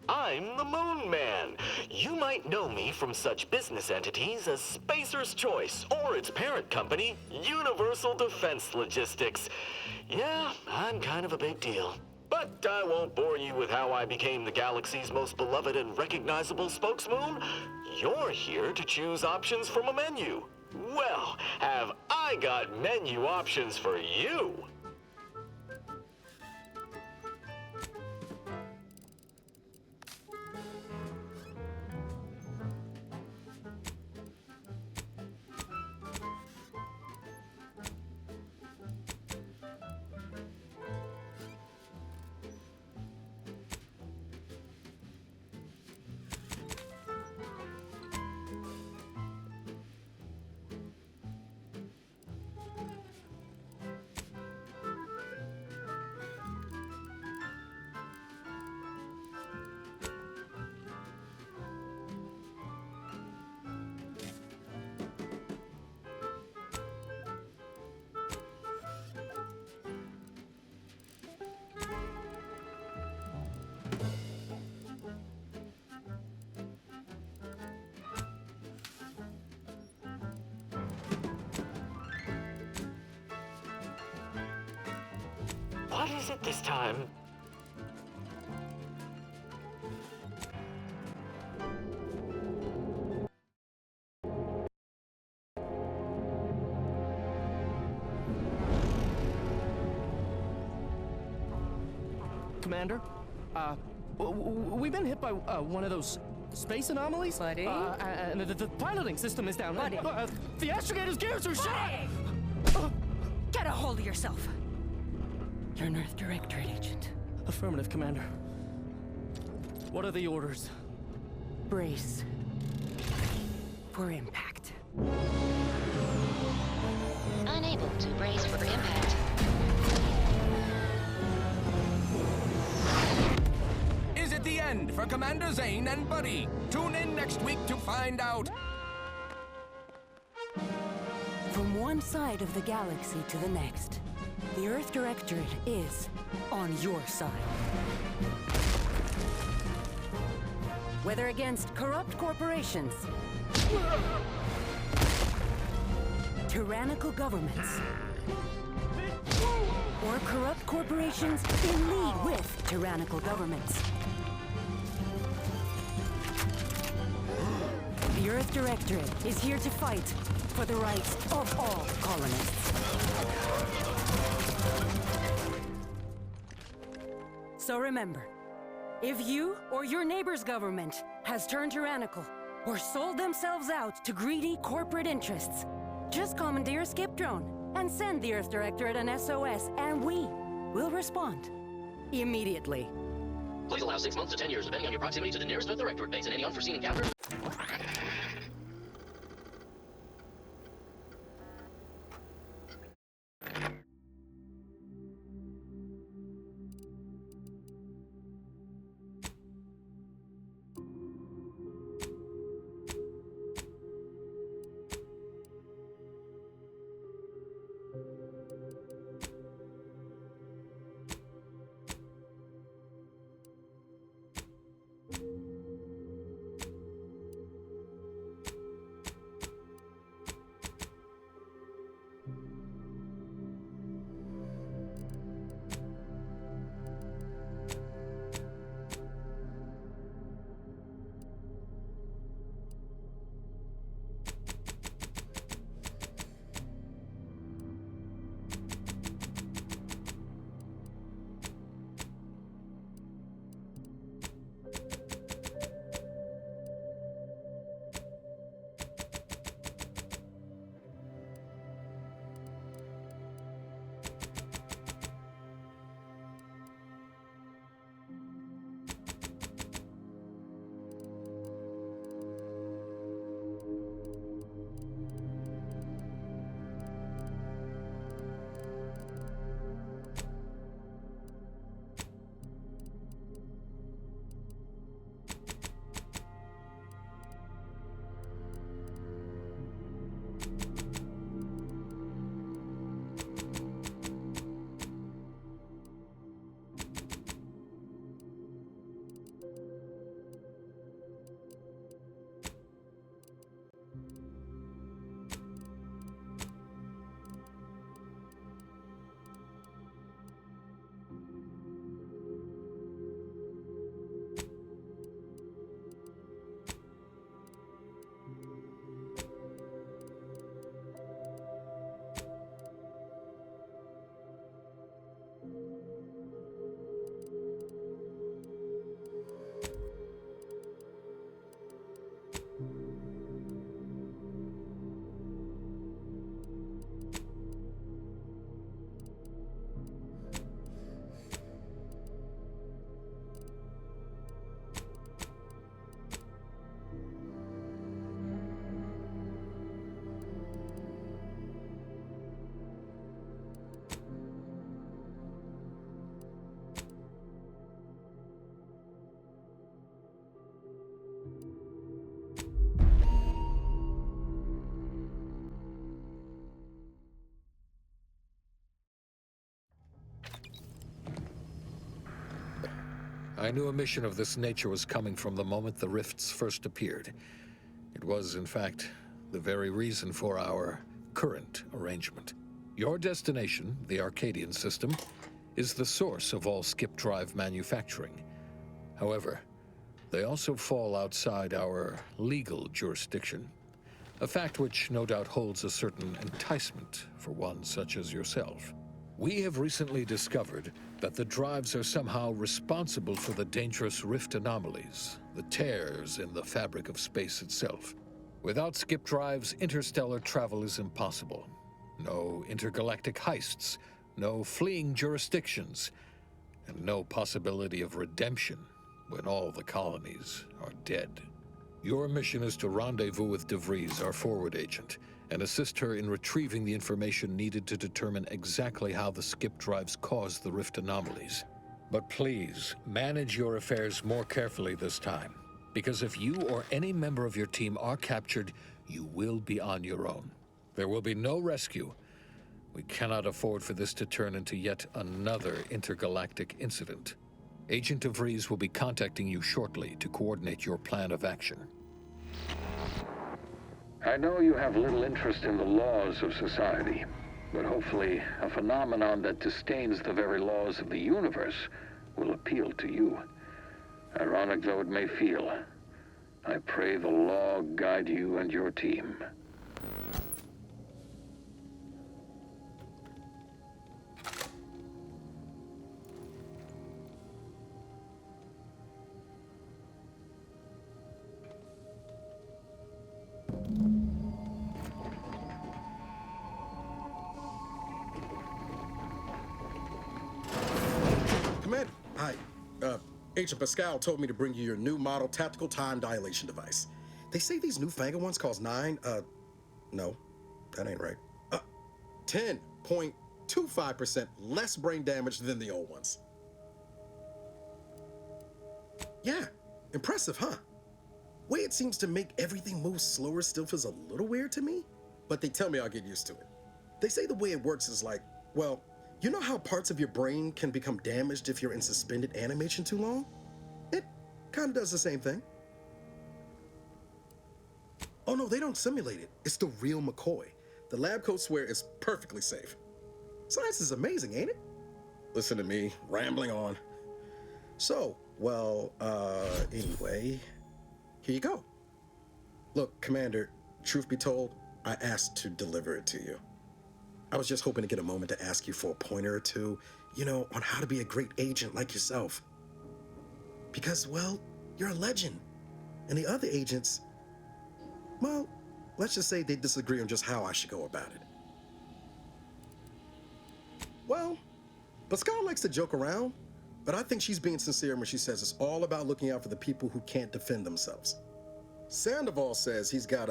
I'm the Moon Man. You might know me from such business entities as Spacer's Choice or its parent company, Universal Defense Logistics. Yeah, I'm kind of a big deal. But I won't bore you with how I became the galaxy's most beloved and recognizable spokesmoon. You're here to choose options from a menu. Well, have I got menu options for you? What is it this time? Commander, we've been hit by one of those space anomalies. Buddy? And the piloting system is down. Buddy? The astrogator's gears are shot! Get a hold of yourself. You're an Earth Directorate agent. Affirmative, Commander. What are the orders? Brace for impact. Unable to brace for impact. Is it the end for Commander Zane and Buddy? Tune in next week to find out. From one side of the galaxy to the next, the Earth Directorate is on your side. Whether against corrupt corporations, tyrannical governments, or corrupt corporations in league with tyrannical governments, the Earth Directorate is here to fight for the rights of all colonists. So remember, if you or your neighbor's government has turned tyrannical or sold themselves out to greedy corporate interests, just commandeer a skip drone and send the Earth Directorate an SOS, and we will respond immediately. Please allow 6 months to 10 years, depending on your proximity to the nearest Earth Directorate base and any unforeseen encounters. I knew a mission of this nature was coming from the moment the rifts first appeared. It was, in fact, the very reason for our current arrangement. Your destination, the Arcadian system, is the source of all skip drive manufacturing. However, they also fall outside our legal jurisdiction, a fact which no doubt holds a certain enticement for one such as yourself. We have recently discovered that the drives are somehow responsible for the dangerous rift anomalies, the tears in the fabric of space itself. Without skip drives, interstellar travel is impossible. No intergalactic heists, no fleeing jurisdictions, and no possibility of redemption when all the colonies are dead. Your mission is to rendezvous with DeVries, our forward agent, and assist her in retrieving the information needed to determine exactly how the skip drives cause the rift anomalies. But please, manage your affairs more carefully this time, because if you or any member of your team are captured, you will be on your own. There will be no rescue. We cannot afford for this to turn into yet another intergalactic incident. Agent DeVries will be contacting you shortly to coordinate your plan of action. I know you have little interest in the laws of society, but hopefully a phenomenon that disdains the very laws of the universe will appeal to you. Ironic though it may feel, I pray the law guide you and your team. Commander, hi. Agent Pascal told me to bring you your new model tactical time dilation device. They say these newfangled ones cause no, that ain't right. 10.25% less brain damage than the old ones. Yeah, impressive, huh? Way it seems to make everything move slower still feels a little weird to me, but they tell me I'll get used to it. They say the way it works is like, well, you know how parts of your brain can become damaged if you're in suspended animation too long? It kind of does the same thing. Oh no, they don't simulate it. It's the real McCoy. The lab coats swear it's perfectly safe. Science is amazing, ain't it? Listen to me, rambling on. So, well, anyway, here you go. Look, Commander, truth be told, I asked to deliver it to you. I was just hoping to get a moment to ask you for a pointer or two, you know, on how to be a great agent like yourself. Because, well, you're a legend. And the other agents, well, let's just say they disagree on just how I should go about it. Well, Pascal likes to joke around, but I think she's being sincere when she says it's all about looking out for the people who can't defend themselves. Sandoval says he's got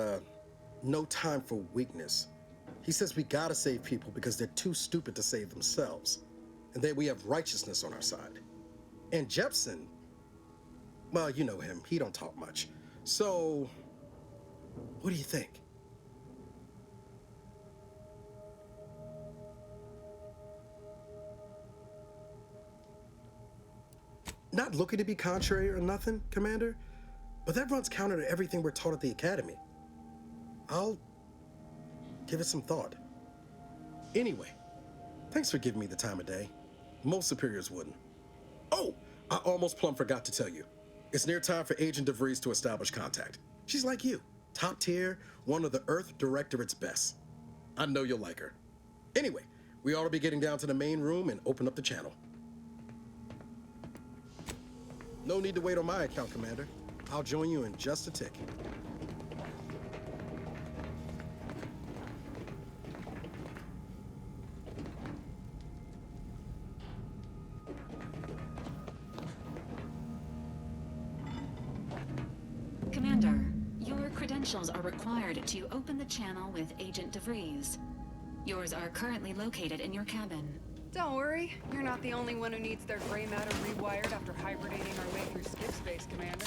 no time for weakness. He says we gotta save people because they're too stupid to save themselves, and that we have righteousness on our side. And Jepson, well, you know him, he don't talk much. So, what do you think? Not looking to be contrary or nothing, Commander, but that runs counter to everything we're taught at the Academy. I'll give it some thought. Anyway, thanks for giving me the time of day. Most superiors wouldn't. Oh, I almost plumb forgot to tell you. It's near time for Agent DeVries to establish contact. She's like you, top tier, one of the Earth Directorate's best. I know you'll like her. Anyway, we ought to be getting down to the main room and open up the channel. No need to wait on my account, Commander. I'll join you in just a tick. Commander, your credentials are required to open the channel with Agent DeVries. Yours are currently located in your cabin. Don't worry, you're not the only one who needs their gray matter rewired after hibernating our way through skip space, Commander.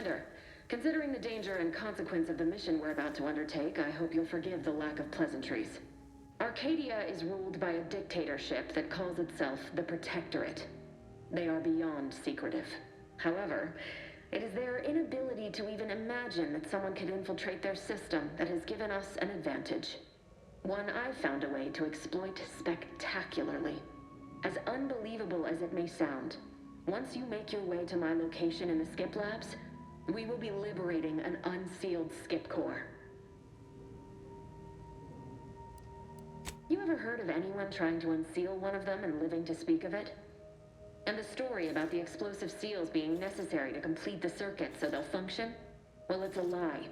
Commander, considering the danger and consequence of the mission we're about to undertake, I hope you'll forgive the lack of pleasantries. Arcadia is ruled by a dictatorship that calls itself the Protectorate. They are beyond secretive. However, it is their inability to even imagine that someone could infiltrate their system that has given us an advantage. One I've found a way to exploit spectacularly. As unbelievable as it may sound, once you make your way to my location in the Skip Labs, we will be liberating an unsealed Skip core. You ever heard of anyone trying to unseal one of them and living to speak of it? And the story about the explosive seals being necessary to complete the circuit so they'll function? Well, it's a lie.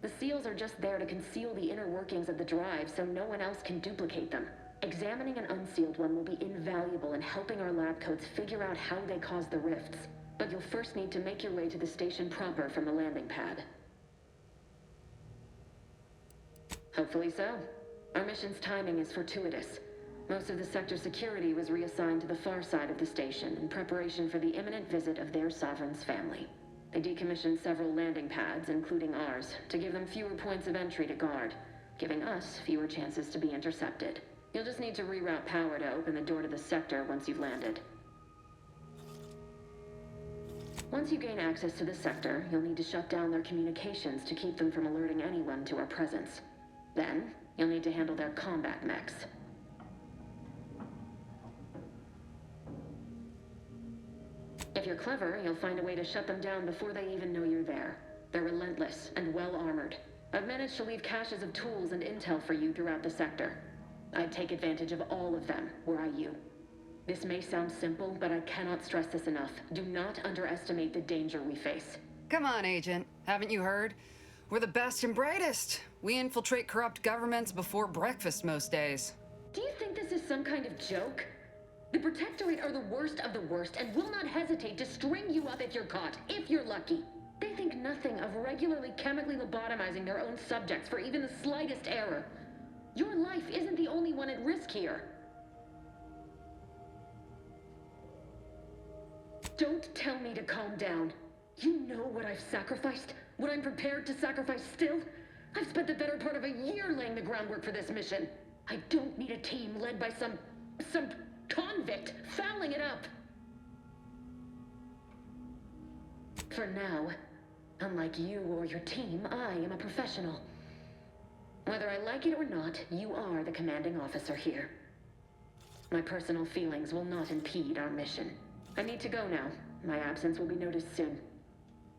The seals are just there to conceal the inner workings of the drive so no one else can duplicate them. Examining an unsealed one will be invaluable in helping our lab coats figure out how they cause the rifts. But you'll first need to make your way to the station proper from the landing pad. Hopefully so. Our mission's timing is fortuitous. Most of the sector security was reassigned to the far side of the station in preparation for the imminent visit of their sovereign's family. They decommissioned several landing pads, including ours, to give them fewer points of entry to guard, giving us fewer chances to be intercepted. You'll just need to reroute power to open the door to the sector once you've landed. Once you gain access to the sector, you'll need to shut down their communications to keep them from alerting anyone to our presence. Then, you'll need to handle their combat mechs. If you're clever, you'll find a way to shut them down before they even know you're there. They're relentless and well-armored. I've managed to leave caches of tools and intel for you throughout the sector. I'd take advantage of all of them, were I you. This may sound simple, but I cannot stress this enough. Do not underestimate the danger we face. Come on, Agent. Haven't you heard? We're the best and brightest. We infiltrate corrupt governments before breakfast most days. Do you think this is some kind of joke? The Protectorate are the worst of the worst and will not hesitate to string you up if you're caught, if you're lucky. They think nothing of regularly chemically lobotomizing their own subjects for even the slightest error. Your life isn't the only one at risk here. Don't tell me to calm down. You know what I've sacrificed? What I'm prepared to sacrifice still? I've spent the better part of a year laying the groundwork for this mission. I don't need a team led by some convict fouling it up. For now, unlike you or your team, I am a professional. Whether I like it or not, you are the commanding officer here. My personal feelings will not impede our mission. I need to go now. My absence will be noticed soon.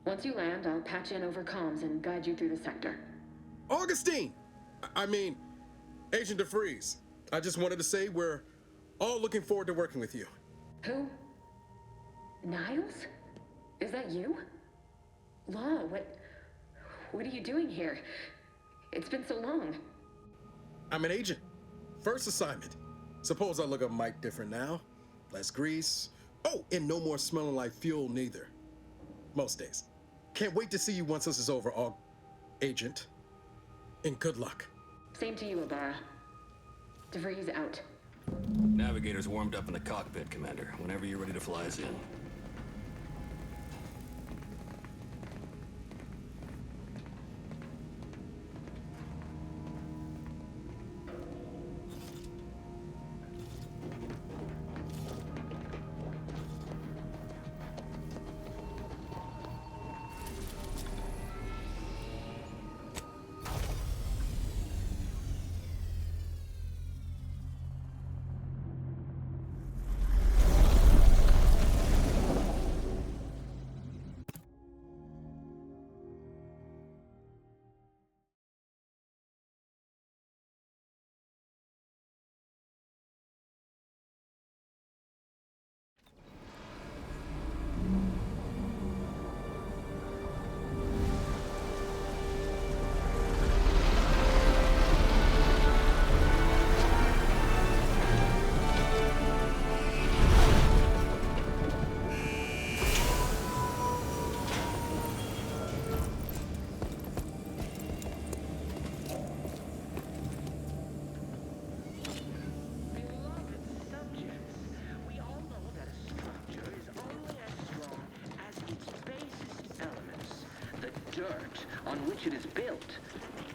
Once you land, I'll patch in over comms and guide you through the sector. Augustine! I mean, Agent DeFreeze. I just wanted to say we're all looking forward to working with you. Who? Niles? Is that you? Law, what are you doing here? It's been so long. I'm an agent. First assignment. Suppose I look a mite different now. Less grease. Oh, and no more smelling like fuel neither. Most days. Can't wait to see you once this is over, Agent. And good luck. Same to you, Ibarra. DeVries out. Navigator's warmed up in the cockpit, Commander. Whenever you're ready to fly us in. built,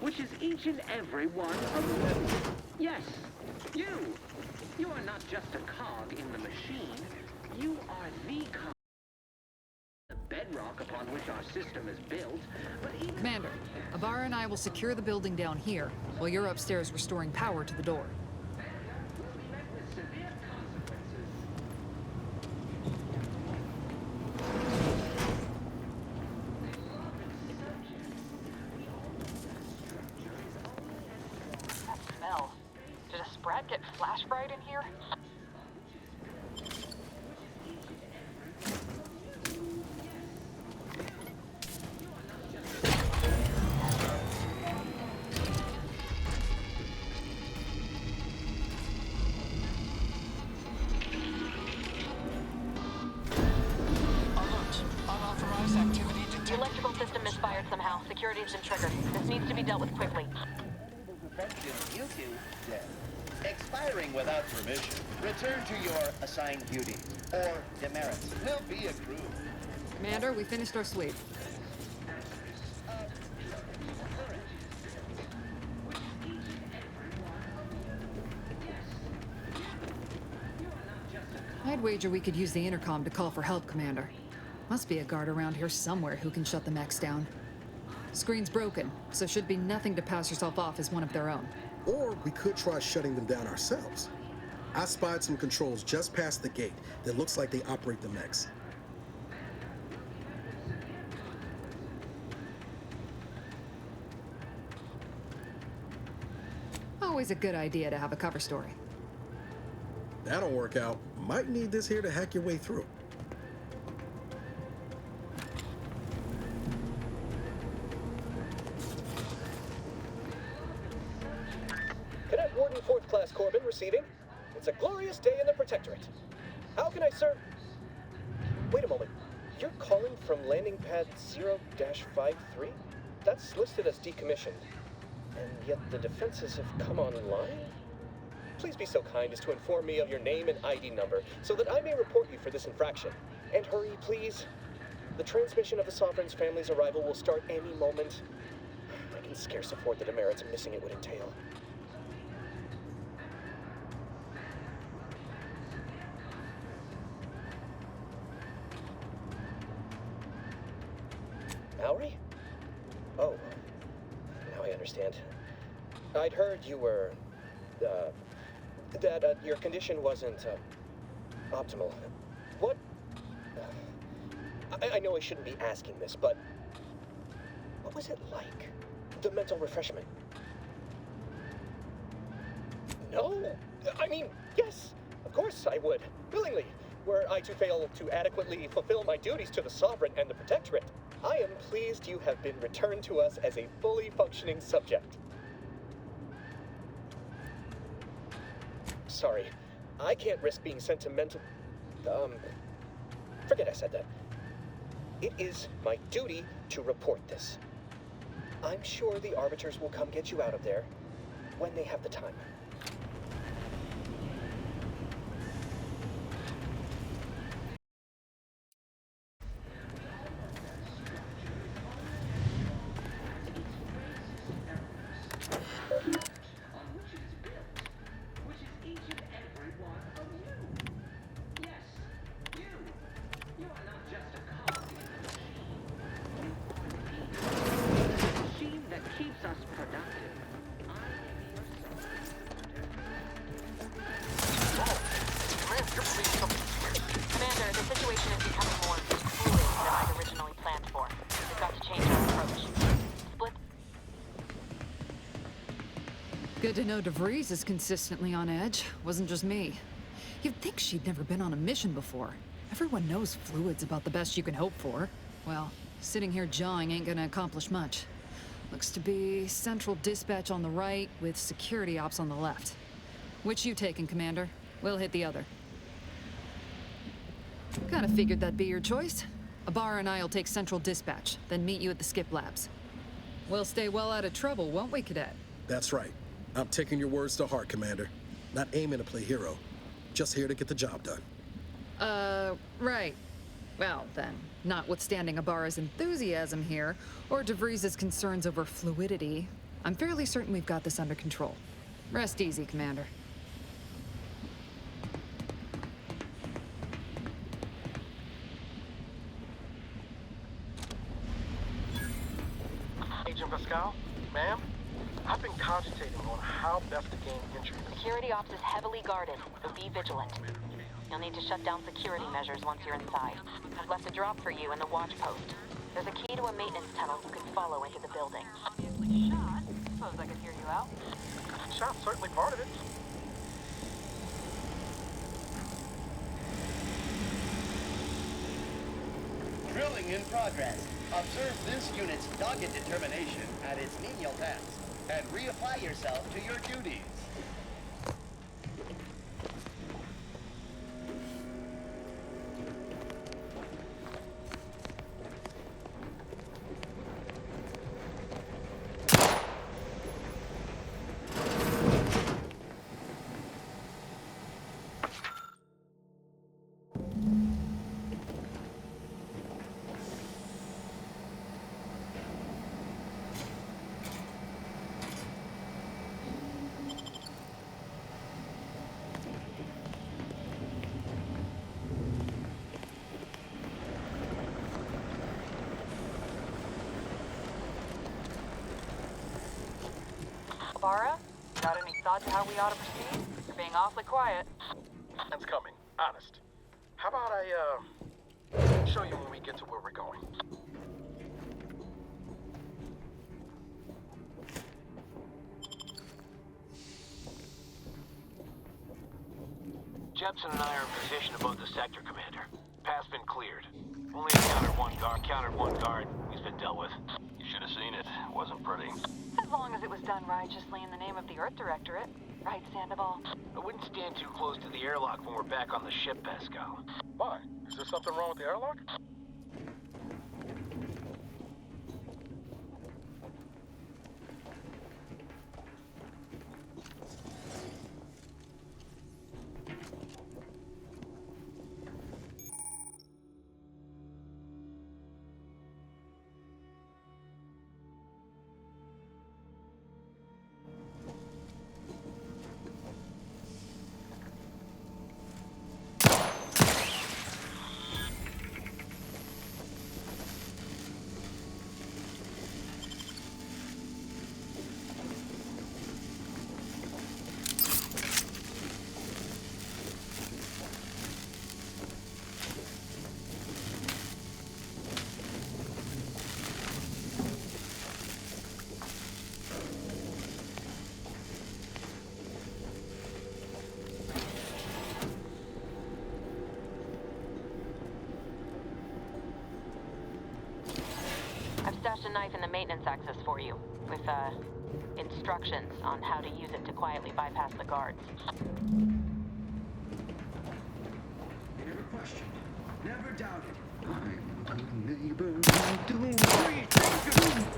which is each and every one of you. Yes, you. You are not just a cog in the machine. You are the cog. The bedrock upon which our system is built, but even... Commander, Ibarra and I will secure the building down here, while you're upstairs restoring power to the door. That smell. Did a sprat get flash fried in here? The electrical system misfired somehow. Security has been triggered. This needs to be dealt with quickly. Expiring without permission. Return to your assigned duties, or demerits will be accrued. Commander, we finished our sweep. I'd wager we could use the intercom to call for help, Commander. Must be a guard around here somewhere who can shut the mechs down. Screen's broken, so should be nothing to pass yourself off as one of their own. Or we could try shutting them down ourselves. I spied some controls just past the gate that looks like they operate the mechs. Always a good idea to have a cover story. That'll work out. Might need this here to hack your way through. Cadet Warden 4th Class Corbin receiving. It's a glorious day in the Protectorate. How can I serve? Wait a moment. You're calling from landing pad 0-53? That's listed as decommissioned. And yet the defenses have come online? Please be so kind as to inform me of your name and ID number so that I may report you for this infraction. And hurry, please. The transmission of the Sovereign's family's arrival will start any moment. I can scarce afford the demerits missing it would entail. Mallory? Oh, now I understand. I'd heard you were, that your condition wasn't, optimal. What? I know I shouldn't be asking this, but what was it like? The mental refreshment? No! I mean, yes! Of course I would. Willingly. Were I to fail to adequately fulfill my duties to the Sovereign and the Protectorate, I am pleased you have been returned to us as a fully functioning subject. Sorry, I can't risk being sent to mental... forget I said that. It is my duty to report this. I'm sure the Arbiters will come get you out of there when they have the time. Good to know DeVries is consistently on edge. Wasn't just me. You'd think she'd never been on a mission before. Everyone knows fluid's about the best you can hope for. Well, sitting here jawing ain't gonna accomplish much. Looks to be central dispatch on the right with security ops on the left. Which you taking, Commander? We'll hit the other. Kinda figured that'd be your choice. Ibarra and I'll take central dispatch, then meet you at the skip labs. We'll stay well out of trouble, won't we, Cadet? That's right. I'm taking your words to heart, Commander. Not aiming to play hero. Just here to get the job done. Right. Well, then, notwithstanding Ibarra's enthusiasm here, or DeVries' concerns over fluidity, I'm fairly certain we've got this under control. Rest easy, Commander. Agent Pascal, ma'am, I've been cogitating on how best to gain entry. Security ops is heavily guarded, so be vigilant. You'll need to shut down security measures once you're inside. I've left a drop for you in the watch post. There's a key to a maintenance tunnel you can follow into the building. Obviously shot. Suppose I could hear you out. Shot's certainly part of it. Drilling in progress. Observe this unit's dogged determination at its menial tasks, and reapply yourself to your duties. Ibarra, got any thoughts how we ought to proceed? You're being awfully quiet. It's coming, honest. How about I, show you when we get to where we're going? Jepson and I are in position above the sector, Commander. Path's been cleared. Only encountered one guard. He's been dealt with. You should have seen it. It wasn't pretty. As long as it was done righteously in the name of the Earth Directorate. Right, Sandoval? I wouldn't stand too close to the airlock when we're back on the ship, Pascal. Why? Is there something wrong with the airlock? Stashed a knife in the maintenance access for you, with, instructions on how to use it to quietly bypass the guards. Never questioned, never doubted. I'm a neighbor doing great things.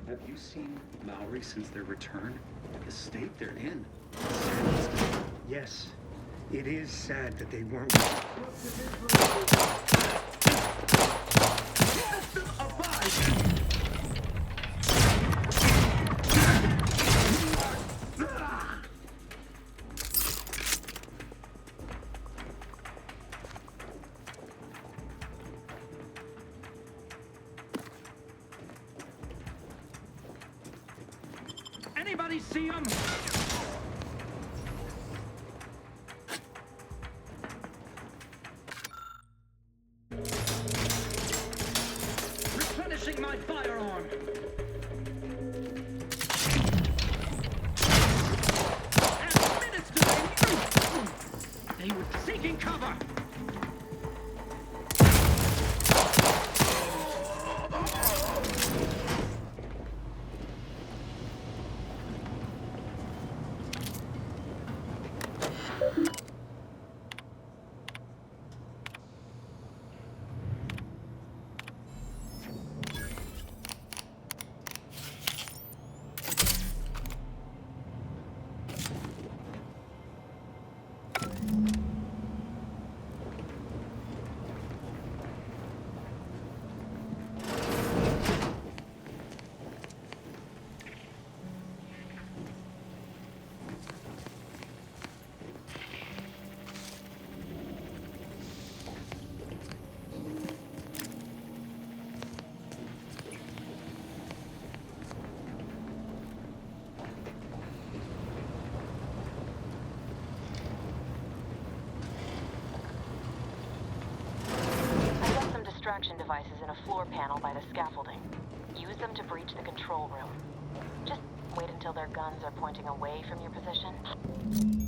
Have you seen Maori since their return? The state they're in. Yes, it is sad that they weren't. Anybody see him? Replenishing my firearm. Administering. They were seeking cover. devices in a floor panel by the scaffolding. Use them to breach the control room. Just wait until their guns are pointing away from your position.